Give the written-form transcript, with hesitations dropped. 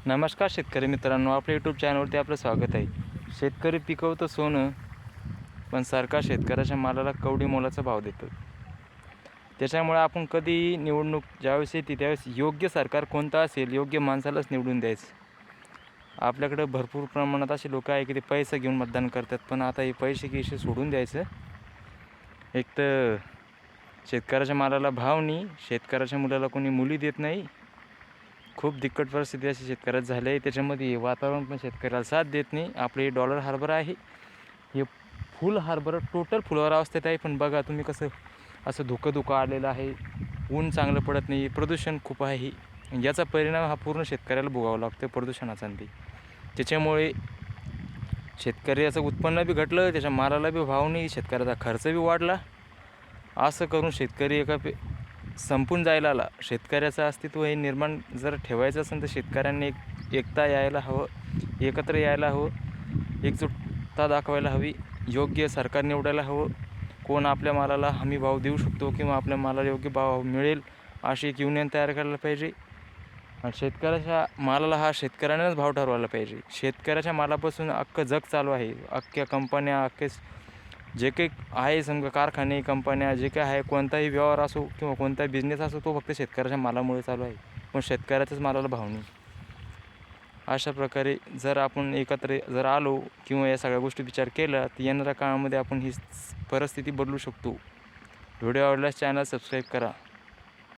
नमस्कार शेतकरी मित्रांनो, आपल्या यूट्यूब चॅनलवरती आपलं स्वागत आहे. शेतकरी पिकवतं सोनं, पण सरकार शेतकऱ्याच्या मालाला कवडी मोलाचा भाव देतं. त्याच्यामुळे आपण कधी निवडणूक ज्यावेळेस येते त्यावेळेस योग्य सरकार कोणतं असेल, योग्य माणसालाच निवडून द्यायचं. आपल्याकडे भरपूर प्रमाणात असे लोक आहे की ते पैसा घेऊन मतदान करतात, पण आता हे पैसे गिसे सोडून द्यायचं. एक तर शेतकऱ्याच्या मालाला भाव नाही, शेतकऱ्याच्या मुलाला कोणी मुली देत नाही. खूप दिक्कट परिस्थिती अशी शेतकऱ्यात झाली आहे. त्याच्यामध्ये वातावरण पण शेतकऱ्याला साथ देत नाही. आपले डॉलर हार्बर आहे, हे फुल हार्बर टोटल फुलावर अवस्थेत आहे. पण बघा तुम्ही कसं असं धुकं आलेलं आहे. ऊन चांगलं पडत नाही, प्रदूषण खूप आहे. याचा परिणाम हा पूर्ण शेतकऱ्याला भोगावा लागतो प्रदूषणाचा. त्याच्यामुळे शेतकऱ्याचं उत्पन्न बी घटलं, त्याच्या मालाला बी भाव नाही, शेतकऱ्याचा खर्च बी वाढला. असं करून शेतकरी संपून जायला आला. शेतकऱ्याचं अस्तित्व हे निर्माण जर ठेवायचं असेल तर शेतकऱ्यांनी एकता यायला हवं, एकत्र यायला हवं, एकजुटता दाखवायला हवी. योग्य सरकार निवडायला हवं. कोण आपल्या मालाला हमी भाव देऊ शकतो किंवा आपल्या मालाला योग्य भाव मिळेल अशी एक युनियन तयार करायला पाहिजे. आणि शेतकऱ्याच्या मालाला हा शेतकऱ्यानेच भाव ठरवायला पाहिजे. शेतकऱ्याच्या मालापासून अख्खं जग चालू आहे. अख्ख्या कंपन्या, अख्खे जे काही आहे समजा कारखाने, कंपन्या, जे काही आहे, कोणताही व्यवहार असो किंवा कोणताही बिझनेस असो, तो फक्त शेतकऱ्याच्या मालामुळे चालू आहे. पण शेतकऱ्याच्याच मालाला भाव नाही. अशा प्रकारे जर आपण एकत्र जर आलो किंवा या सगळ्या गोष्टी विचार केला तर येणाऱ्या काळामध्ये आपण ही परिस्थिती बदलू शकतो. व्हिडिओ आवडल्यास चॅनल सबस्क्राईब करा.